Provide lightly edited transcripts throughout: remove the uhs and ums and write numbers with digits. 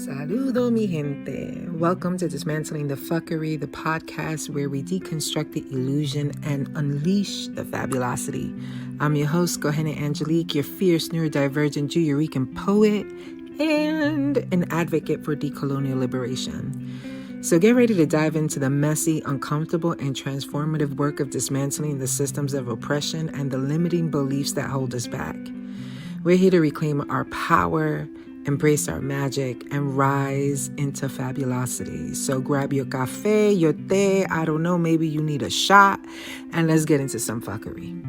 Saludo, mi gente. Welcome to Dismantling the Fuckery, the podcast where we deconstruct the illusion and unleash the fabulosity. I'm your host, Kohenet Angelique, your fierce neurodivergent Juyorican poet and an advocate for decolonial liberation. So get ready to dive into the messy, uncomfortable, and transformative work of dismantling the systems of oppression and the limiting beliefs that hold us back. We're here to reclaim our power, embrace our magic, and rise into fabulosity. So grab your cafe, your té, I don't know, maybe you need a shot, and let's get into some fuckery.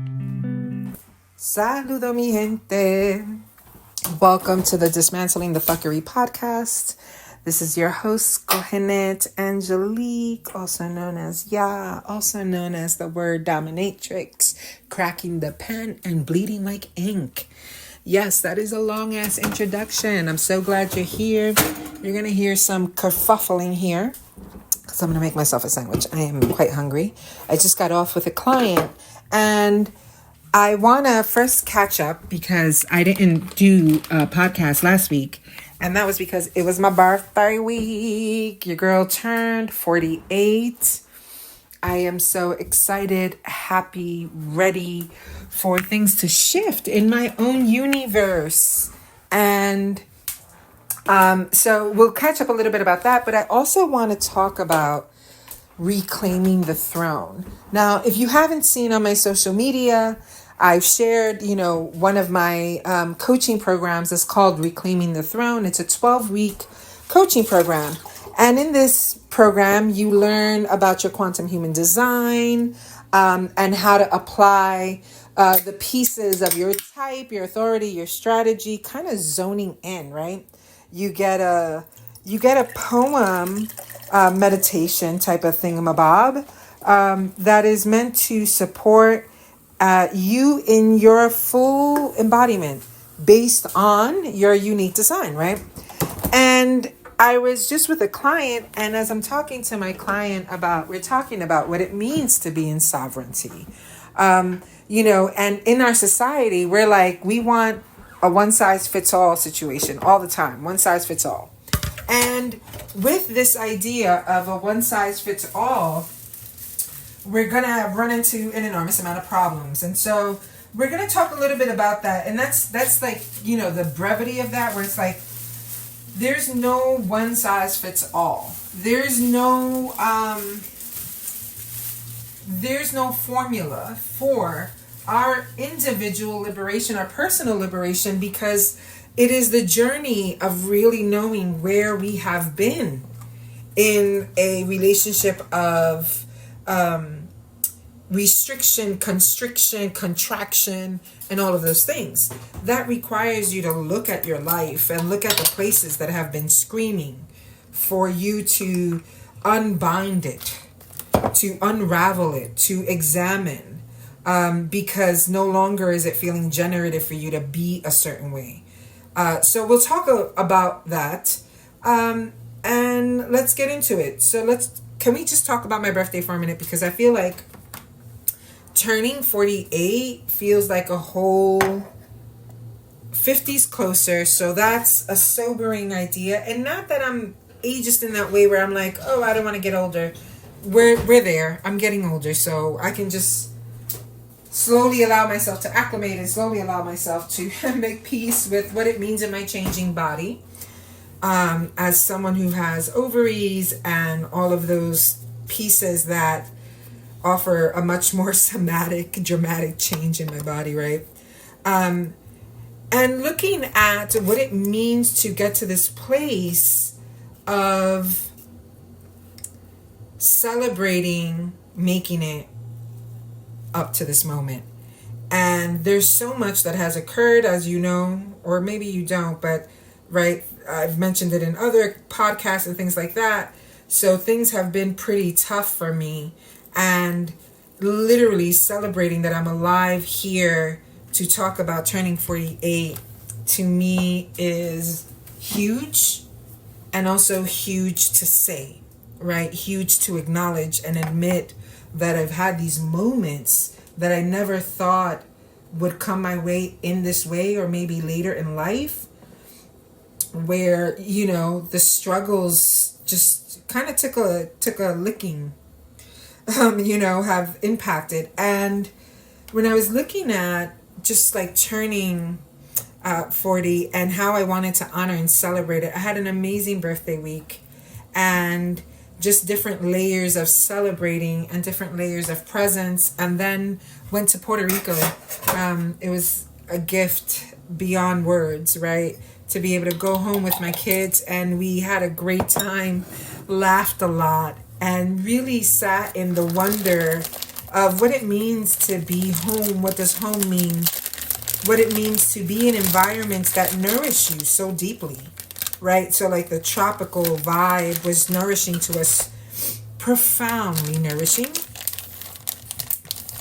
Saludo, mi gente. Welcome to the Dismantling the Fuckery podcast. This is your host, Kohenet Angelique, also known as Ya, also known as the word dominatrix, cracking the pen and bleeding like ink. Yes, that is a long-ass introduction. I'm so glad you're here. You're going to hear some kerfuffling here because I'm going to make myself a sandwich. I am quite hungry. I just got off with a client and I want to first catch up because I didn't do a podcast last week. And that was because it was my birthday week. Your girl turned 48. I am so excited, happy, ready for things to shift in my own universe. And so we'll catch up a little bit about that. But I also want to talk about reclaiming the throne. Now, if you haven't seen on my social media, I've shared, one of my coaching programs is called Reclaiming the Throne. It's a 12-week coaching program. And in this program, you learn about your quantum human design and how to apply the pieces of your type, your authority, your strategy, kind of zoning in, right? You get a poem meditation type of thingamabob that is meant to support you in your full embodiment based on your unique design, right? And I was just with a client, and as I'm talking to my client we're talking about what it means to be in sovereignty. And in our society, we're like, we want a one-size-fits-all situation all the time, one-size-fits-all. And with this idea of a one-size-fits-all, we're going to run into an enormous amount of problems. And so we're going to talk a little bit about that. And that's like, the brevity of that, where it's like, there's no one size fits all. There's no formula for our individual liberation, our personal liberation, because it is the journey of really knowing where we have been in a relationship of restriction, constriction, contraction, and all of those things. That requires you to look at your life and look at the places that have been screaming for you to unbind it, to unravel it, to examine, because no longer is it feeling generative for you to be a certain way. So we'll talk about that, and let's get into it. So can we just talk about my birthday for a minute? Because I feel like turning 48 feels like a whole 50s closer. So that's a sobering idea. And not that I'm ageist in that way where I'm like, oh, I don't want to get older. We're there. I'm getting older. So I can just slowly allow myself to acclimate and slowly allow myself to make peace with what it means in my changing body. As someone who has ovaries and all of those pieces that offer a much more somatic, dramatic change in my body, right? And looking at what it means to get to this place of celebrating making it up to this moment. And there's so much that has occurred, as you know, or maybe you don't, but right, I've mentioned it in other podcasts and things like that. So things have been pretty tough for me. And literally celebrating that I'm alive here to talk about turning 48 to me is huge, and also huge to say, right? Huge to acknowledge and admit that I've had these moments that I never thought would come my way in this way, or maybe later in life, where, you know, the struggles just kind of took a licking, you know, have impacted. And when I was looking at just like turning 40 and how I wanted to honor and celebrate it, I had an amazing birthday week and just different layers of celebrating and different layers of presents, and then went to Puerto Rico. It was a gift beyond words, right? To be able to go home with my kids, and we had a great time, laughed a lot, and really sat in the wonder of what it means to be home. What does home mean? What it means to be in environments that nourish you so deeply, right? So like the tropical vibe was nourishing to us, profoundly nourishing.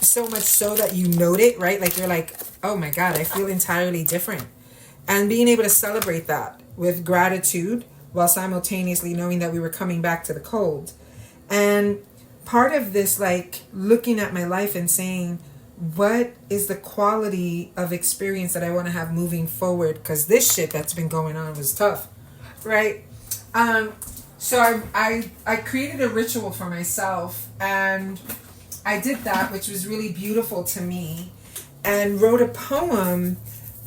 So much so that you note it, right? Like you're like, oh my God, I feel entirely different. And being able to celebrate that with gratitude while simultaneously knowing that we were coming back to the cold. And part of this, like looking at my life and saying, what is the quality of experience that I want to have moving forward? Because this shit that's been going on was tough, right? So I created a ritual for myself, and I did that, which was really beautiful to me, and wrote a poem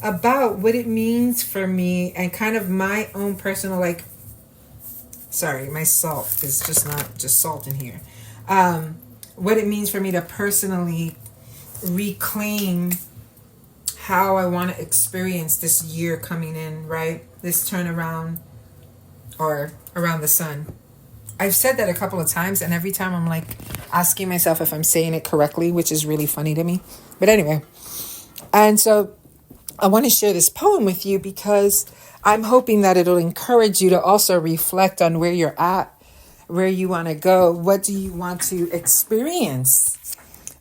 about what it means for me and kind of my own personal, like, sorry, my salt is just not just salt in here. What it means for me to personally reclaim how I want to experience this year coming in, right? This turnaround, or around the sun. I've said that a couple of times, and every time I'm like asking myself if I'm saying it correctly, which is really funny to me. But anyway, and so I want to share this poem with you because I'm hoping that it'll encourage you to also reflect on where you're at, where you want to go. What do you want to experience?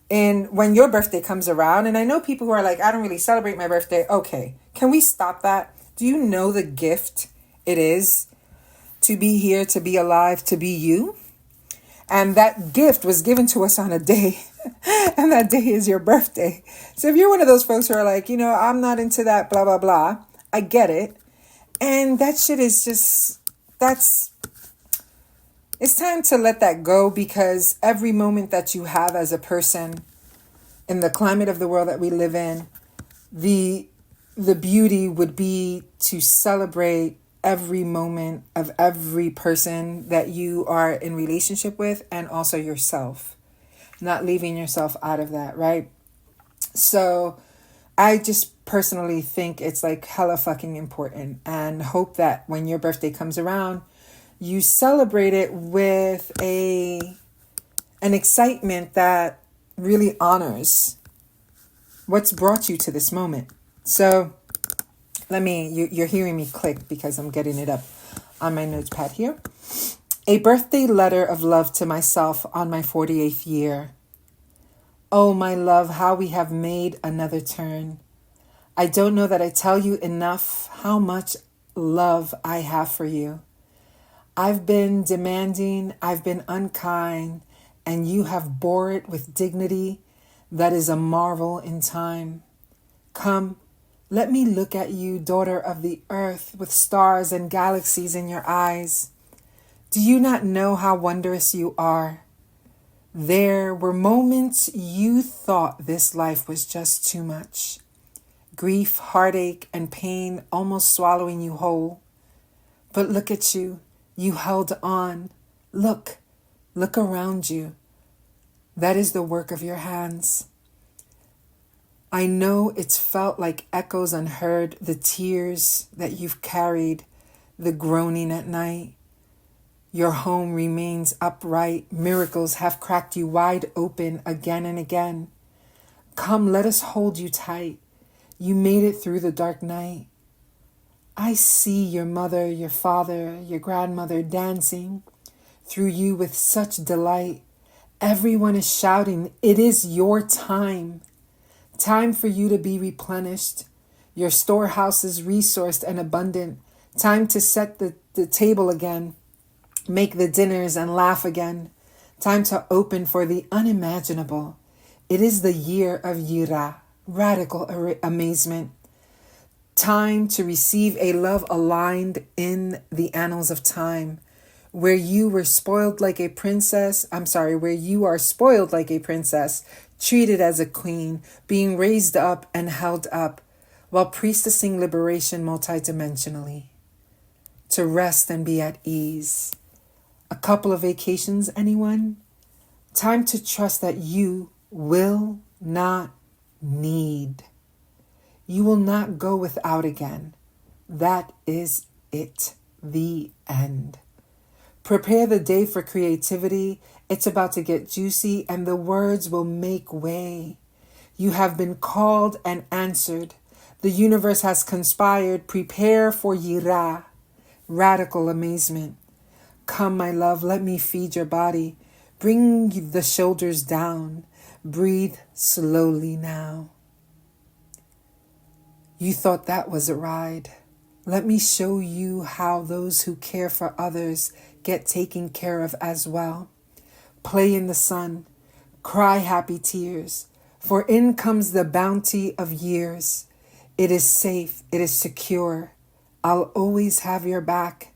And when your birthday comes around, and I know people who are like, I don't really celebrate my birthday. Okay, can we stop that? Do you know the gift it is to be here, to be alive, to be you? And that gift was given to us on a day, and that day is your birthday. So if you're one of those folks who are like, you know, I'm not into that, blah, blah, blah, I get it. And that shit is just, it's time to let that go, because every moment that you have as a person in the climate of the world that we live in, the beauty would be to celebrate every moment of every person that you are in relationship with, and also yourself, not leaving yourself out of that, right? So I just personally think it's like hella fucking important, and hope that when your birthday comes around, you celebrate it with an excitement that really honors what's brought you to this moment. So you're hearing me click because I'm getting it up on my notepad here. A birthday letter of love to myself on my 48th year. Oh, my love, how we have made another turn. I don't know that I tell you enough how much love I have for you. I've been demanding, I've been unkind, and you have bore it with dignity that is a marvel in time. Come, let me look at you, daughter of the earth, with stars and galaxies in your eyes. Do you not know how wondrous you are? There were moments you thought this life was just too much. Grief, heartache, and pain almost swallowing you whole. But look at you. You held on. Look around you. That is the work of your hands. I know it's felt like echoes unheard, the tears that you've carried, the groaning at night. Your home remains upright. Miracles have cracked you wide open again and again. Come, let us hold you tight. You made it through the dark night. I see your mother, your father, your grandmother dancing through you with such delight. Everyone is shouting, it is your time. Time for you to be replenished. Your storehouses resourced and abundant. Time to set the table again. Make the dinners and laugh again. Time to open for the unimaginable. It is the year of Yira, radical amazement. Time to receive a love aligned in the annals of time, where you were spoiled like a princess. Where you are spoiled like a princess, treated as a queen, being raised up and held up, while priestessing liberation multidimensionally. To rest and be at ease. A couple of vacations, anyone? Time to trust that you will not need. You will not go without again. That is it. The end. Prepare the day for creativity. It's about to get juicy and the words will make way. You have been called and answered. The universe has conspired. Prepare for Yira, radical amazement. Come, my love, let me feed your body. Bring the shoulders down. Breathe slowly now. You thought that was a ride. Let me show you how those who care for others get taken care of as well. Play in the sun. Cry happy tears. For in comes the bounty of years. It is safe. It is secure. I'll always have your back.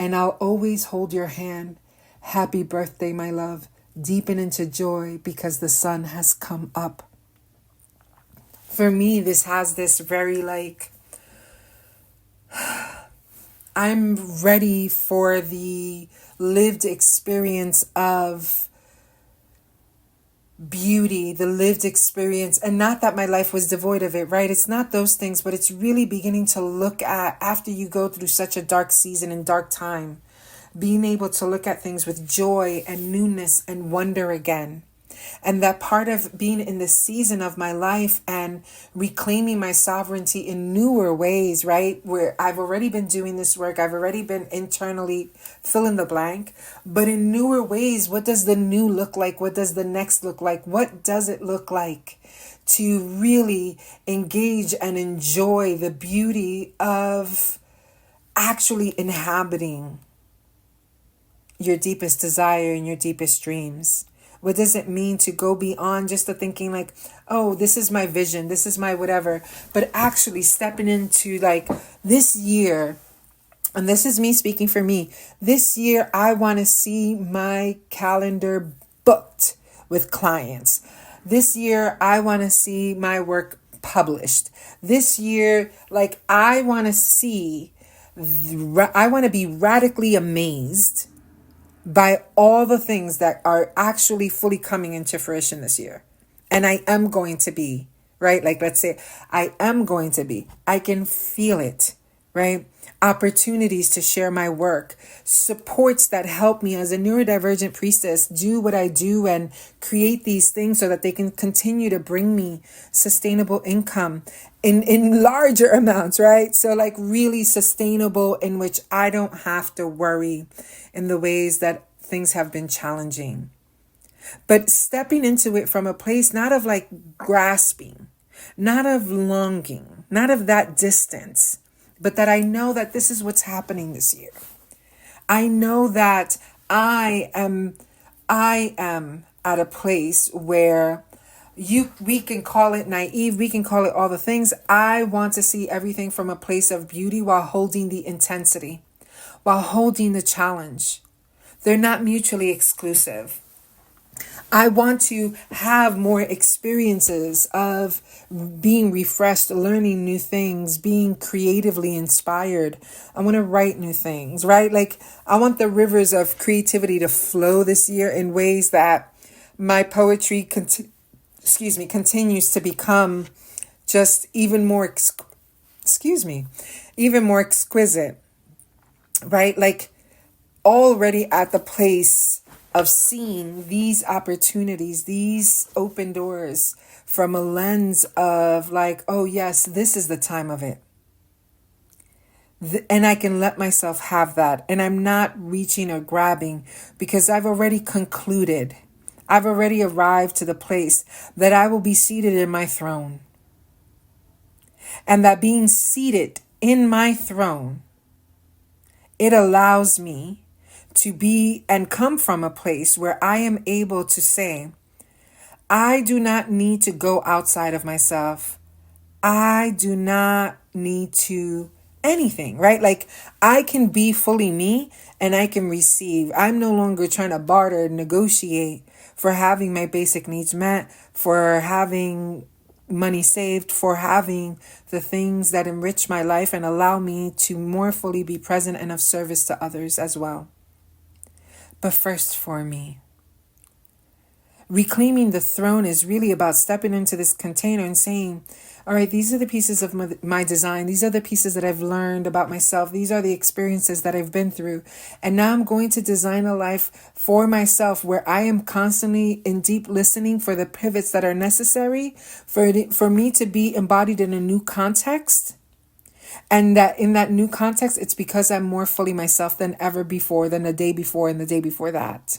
And I'll always hold your hand. Happy birthday, my love. Deepen into joy because the sun has come up. For me, this has this very I'm ready for the lived experience of beauty, the lived experience. And not that my life was devoid of it, right? It's not those things, but it's really beginning to look at, after you go through such a dark season and dark time, being able to look at things with joy and newness and wonder again. And that part of being in the season of my life and reclaiming my sovereignty in newer ways, right? Where I've already been doing this work. I've already been internally fill in the blank. But in newer ways, what does the new look like? What does the next look like? What does it look like to really engage and enjoy the beauty of actually inhabiting your deepest desire and your deepest dreams? What does it mean to go beyond just the thinking like, oh, this is my vision, this is my whatever, but actually stepping into this year, and this is me speaking for me, this year I want to see my calendar booked with clients. This year I want to see my work published. This year, I want to be radically amazed by all the things that are actually fully coming into fruition this year. And I am going to be, right? Let's say I am going to be. I can feel it, right? Opportunities to share my work, supports that help me as a neurodivergent priestess do what I do and create these things so that they can continue to bring me sustainable income in larger amounts, right? So really sustainable, in which I don't have to worry in the ways that things have been challenging. But stepping into it from a place not of grasping, not of longing, not of that distance, but that I know that this is what's happening this year. I know that I am at a place where we can call it naive, we can call it all the things. I want to see everything from a place of beauty while holding the intensity, while holding the challenge. They're not mutually exclusive. I want to have more experiences of being refreshed, learning new things, being creatively inspired. I want to write new things, right? I want the rivers of creativity to flow this year in ways that my poetry continues to become just even more, even more exquisite, right? Already at the place of seeing these opportunities, these open doors from a lens of oh yes, this is the time of it. And I can let myself have that. And I'm not reaching or grabbing because I've already concluded. I've already arrived to the place that I will be seated in my throne. And that being seated in my throne, it allows me to be and come from a place where I am able to say, I do not need to go outside of myself. I do not need to anything, right? Like I can be fully me and I can receive. I'm no longer trying to barter, negotiate for having my basic needs met, for having money saved, for having the things that enrich my life and allow me to more fully be present and of service to others as well. But first for me. Reclaiming the throne is really about stepping into this container and saying, all right, these are the pieces of my design. These are the pieces that I've learned about myself. These are the experiences that I've been through. And now I'm going to design a life for myself where I am constantly in deep listening for the pivots that are necessary for me to be embodied in a new context. And that in that new context, it's because I'm more fully myself than ever before, than the day before and the day before that.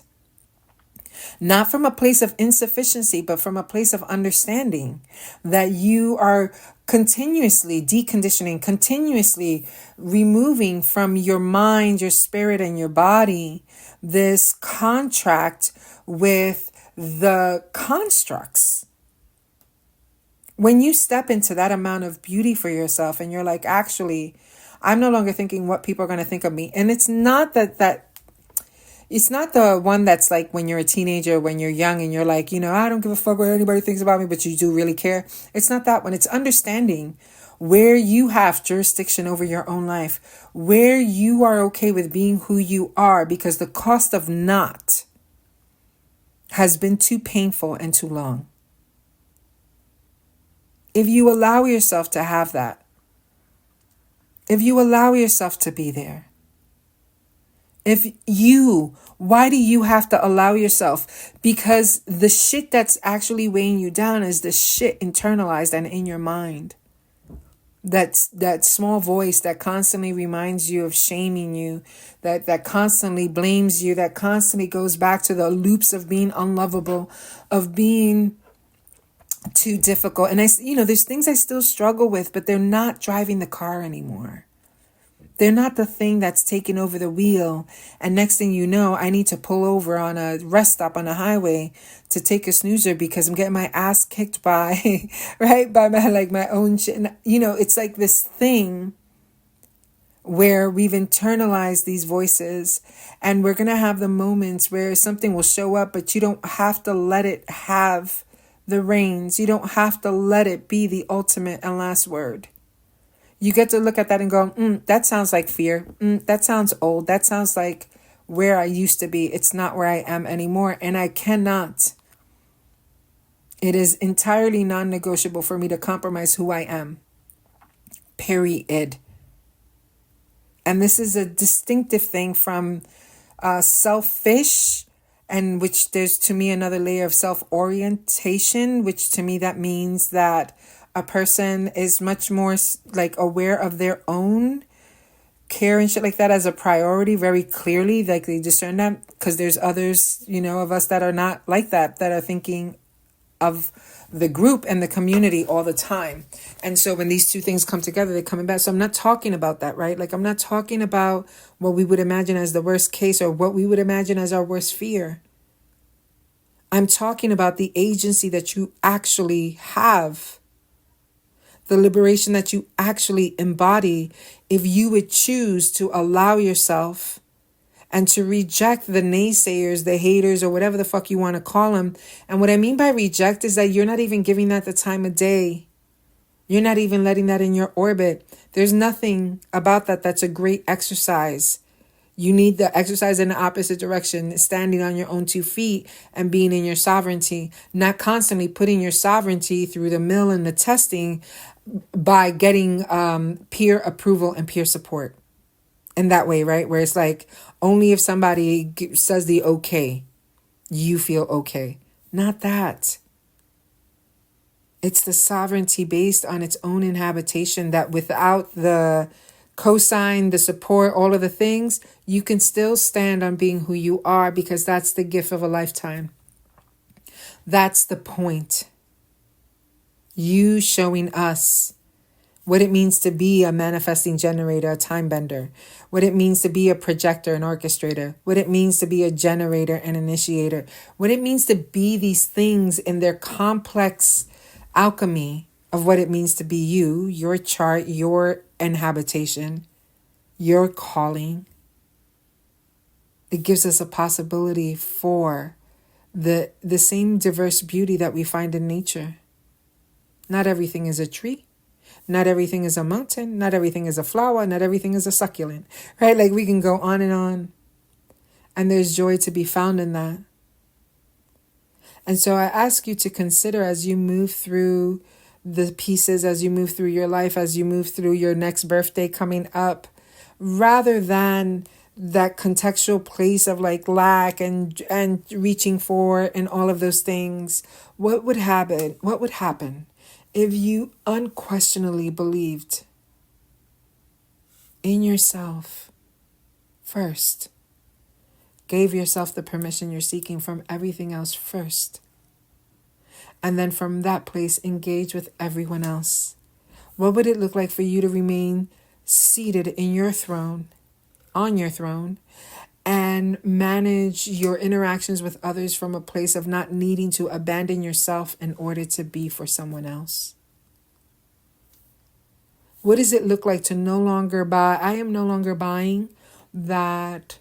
Not from a place of insufficiency, but from a place of understanding that you are continuously deconditioning, continuously removing from your mind, your spirit, and your body this contract with the constructs. When you step into that amount of beauty for yourself and you're like, actually, I'm no longer thinking what people are going to think of me. And it's not that it's not the one that's like when you're a teenager, when you're young and you're like, I don't give a fuck what anybody thinks about me, but you do really care. It's not that one. It's understanding where you have jurisdiction over your own life, where you are okay with being who you are, because the cost of not has been too painful and too long. If you allow yourself to have that, if you allow yourself to be there, why do you have to allow yourself? Because the shit that's actually weighing you down is the shit internalized and in your mind. That's that small voice that constantly reminds you of shaming you, that constantly blames you, that constantly goes back to the loops of being unlovable, of being too difficult. And there's things I still struggle with, but they're not driving the car anymore. They're not the thing that's taking over the wheel. And next thing you know, I need to pull over on a rest stop on the highway to take a snoozer because I'm getting my ass kicked by, right? By my own shit. And, it's like this thing where we've internalized these voices, and we're going to have the moments where something will show up, but you don't have to let it have the reins. You don't have to let it be the ultimate and last word. You get to look at that and go, that sounds like fear. That sounds old. That sounds like where I used to be. It's not where I am anymore. And I cannot. It is entirely non-negotiable for me to compromise who I am. Period. And this is a distinctive thing from selfish, and which there's to me another layer of self-orientation, which to me that means that a person is much more like aware of their own care and shit like that as a priority very clearly. Like they discern that, because there's others, of us that are not like that are thinking of the group and the community all the time. And so when these two things come together, they come back. So I'm not talking about that, right? Like I'm not talking about what we would imagine as the worst case or what we would imagine as our worst fear. I'm talking about the agency that you actually have. The liberation that you actually embody if you would choose to allow yourself and to reject the naysayers, the haters, or whatever the fuck you want to call them. And what I mean by reject is that you're not even giving that the time of day. You're not even letting that in your orbit. There's nothing about that that's a great exercise. You need the exercise in the opposite direction, standing on your own 2 feet and being in your sovereignty, not constantly putting your sovereignty through the mill and the testing by getting peer approval and peer support. In that way, right? Where it's like only if somebody says the okay, you feel okay. Not that. It's the sovereignty based on its own inhabitation that without the cosign, the support, all of the things, you can still stand on being who you are, because that's the gift of a lifetime. That's the point. You showing us what it means to be a manifesting generator, a time bender, what it means to be a projector, an orchestrator, what it means to be a generator, an initiator, what it means to be these things in their complex alchemy of what it means to be you, your chart, your inhabitation, your calling. It gives us a possibility for the same diverse beauty that we find in nature. Not everything is a tree. Not everything is a mountain. Not everything is a flower. Not everything is a succulent. Right? Like we can go on and on. And there's joy to be found in that. And so I ask you to consider as you move through the pieces, as you move through your life, as you move through your next birthday coming up, rather than that contextual place of like lack and reaching for and all of those things, what would happen if you unquestionably believed in yourself first, gave yourself the permission you're seeking from everything else first, and then from that place engage with everyone else? What would it look like for you to remain seated in your throne, on your throne, and manage your interactions with others from a place of not needing to abandon yourself in order to be for someone else? What does it look like to no longer buy? I am no longer buying that,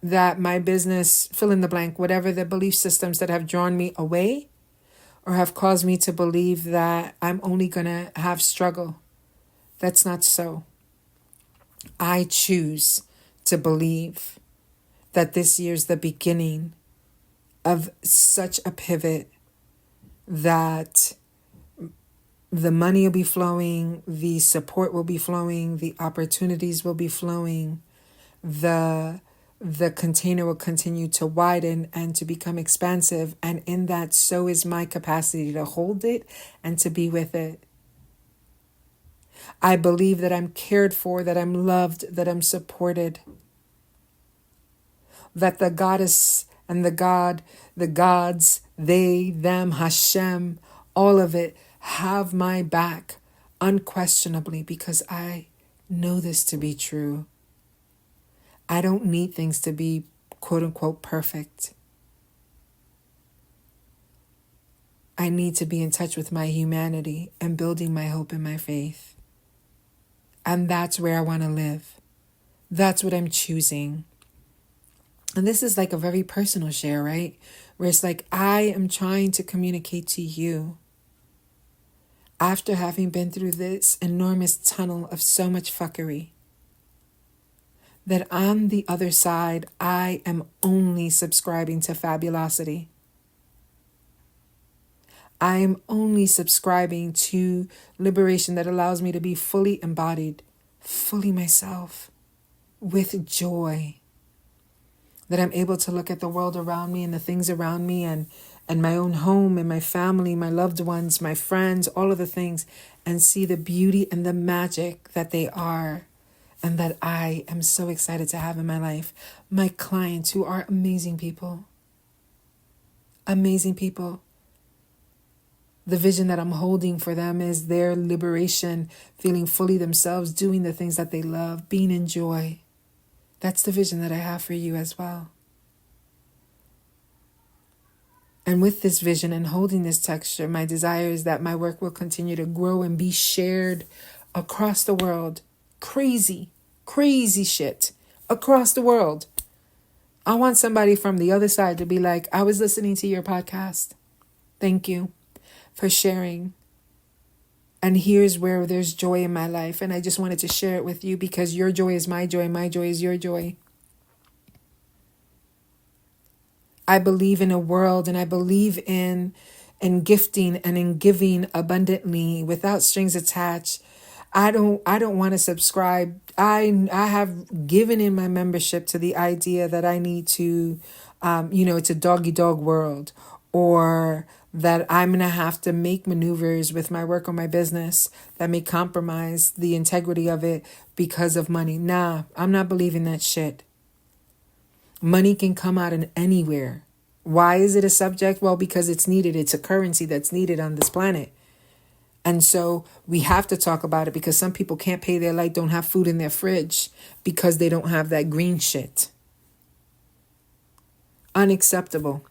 that my business, fill in the blank, whatever the belief systems that have drawn me away or have caused me to believe that I'm only going to have struggle. That's not so. I choose to believe that this year's the beginning of such a pivot that the money will be flowing, the support will be flowing, the opportunities will be flowing, the container will continue to widen and to become expansive. And in that, so is my capacity to hold it and to be with it. I believe that I'm cared for, that I'm loved, that I'm supported. That the goddess and the god, the gods, they, them, Hashem, all of it have my back unquestionably because I know this to be true. I don't need things to be quote unquote perfect. I need to be in touch with my humanity and building my hope and my faith. And that's where I want to live. That's what I'm choosing. And this is like a very personal share, right? Where it's like, I am trying to communicate to you after having been through this enormous tunnel of so much fuckery, that on the other side, I am only subscribing to fabulosity. I am only subscribing to liberation that allows me to be fully embodied, fully myself, with joy. That I'm able to look at the world around me and the things around me and my own home and my family, my loved ones, my friends, all of the things, and see the beauty and the magic that they are and that I am so excited to have in my life. My clients who are amazing people. Amazing people. The vision that I'm holding for them is their liberation, feeling fully themselves, doing the things that they love, being in joy. That's the vision that I have for you as well. And with this vision and holding this texture, my desire is that my work will continue to grow and be shared across the world. Crazy shit across the world. I want somebody from the other side to be like, I was listening to your podcast. Thank you for sharing. And here's where there's joy in my life. And I just wanted to share it with you because your joy is my joy. My joy is your joy. I believe in a world and I believe in gifting and in giving abundantly without strings attached. I don't want to subscribe. I have given in my membership to the idea that I need to, it's a doggy dog world, or that I'm going to have to make maneuvers with my work or my business that may compromise the integrity of it because of money. Nah, I'm not believing that shit. Money can come out in anywhere. Why is it a subject? Well, because it's needed. It's a currency that's needed on this planet. And so we have to talk about it because some people can't pay their light, don't have food in their fridge because they don't have that green shit. Unacceptable.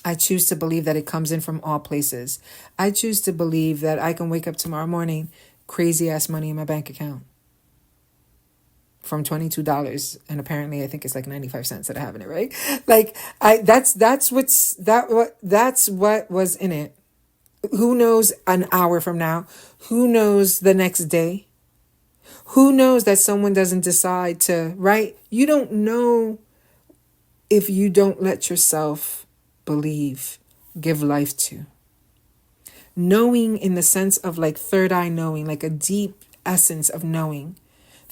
I choose to believe that it comes in from all places. I choose to believe that I can wake up tomorrow morning, crazy ass money in my bank account from $22, and apparently I think it's like 95 cents that I have in it, right? Like that's what was in it. Who knows an hour from now? Who knows the next day? Who knows that someone doesn't decide to, right? You don't know if you don't let yourself believe, give life to. Knowing in the sense of like third eye knowing, like a deep essence of knowing.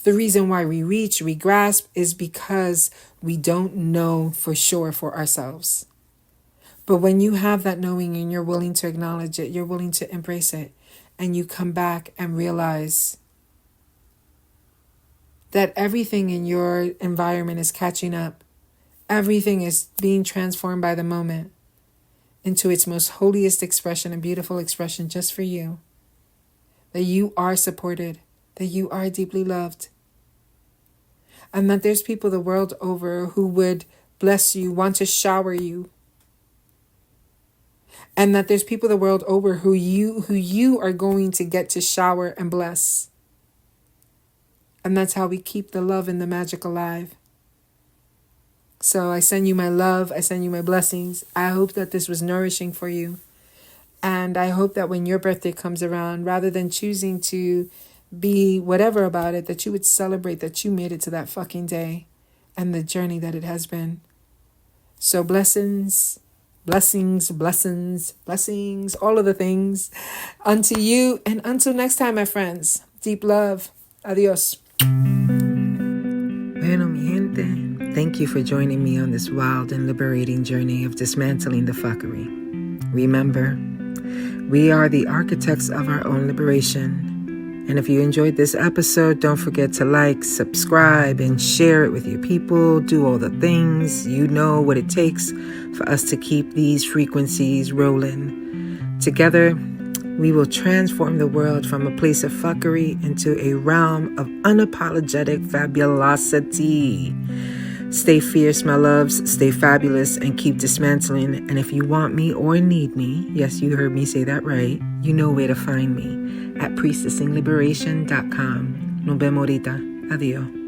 The reason why we reach, we grasp is because we don't know for sure for ourselves. But when you have that knowing and you're willing to acknowledge it, you're willing to embrace it, and you come back and realize that everything in your environment is catching up. Everything is being transformed by the moment into its most holiest expression and beautiful expression just for you. That you are supported, that you are deeply loved. And that there's people the world over who would bless you, want to shower you. And that there's people the world over who you are going to get to shower and bless. And that's how we keep the love and the magic alive. So I send you my love. I send you my blessings. I hope that this was nourishing for you. And I hope that when your birthday comes around, rather than choosing to be whatever about it, that you would celebrate that you made it to that fucking day and the journey that it has been. So blessings, blessings, blessings, blessings, all of the things unto you. And until next time, my friends, deep love. Adios. Bueno, mi gente. Thank you for joining me on this wild and liberating journey of dismantling the fuckery. Remember, we are the architects of our own liberation. And if you enjoyed this episode, don't forget to like, subscribe, and share it with your people. Do all the things. You know what it takes for us to keep these frequencies rolling. Together, we will transform the world from a place of fuckery into a realm of unapologetic fabulosity. Stay fierce, my loves. Stay fabulous and keep dismantling. And if you want me or need me, yes, you heard me say that right, you know where to find me at priestessingliberation.com. Nos vemos ahorita. Adiós.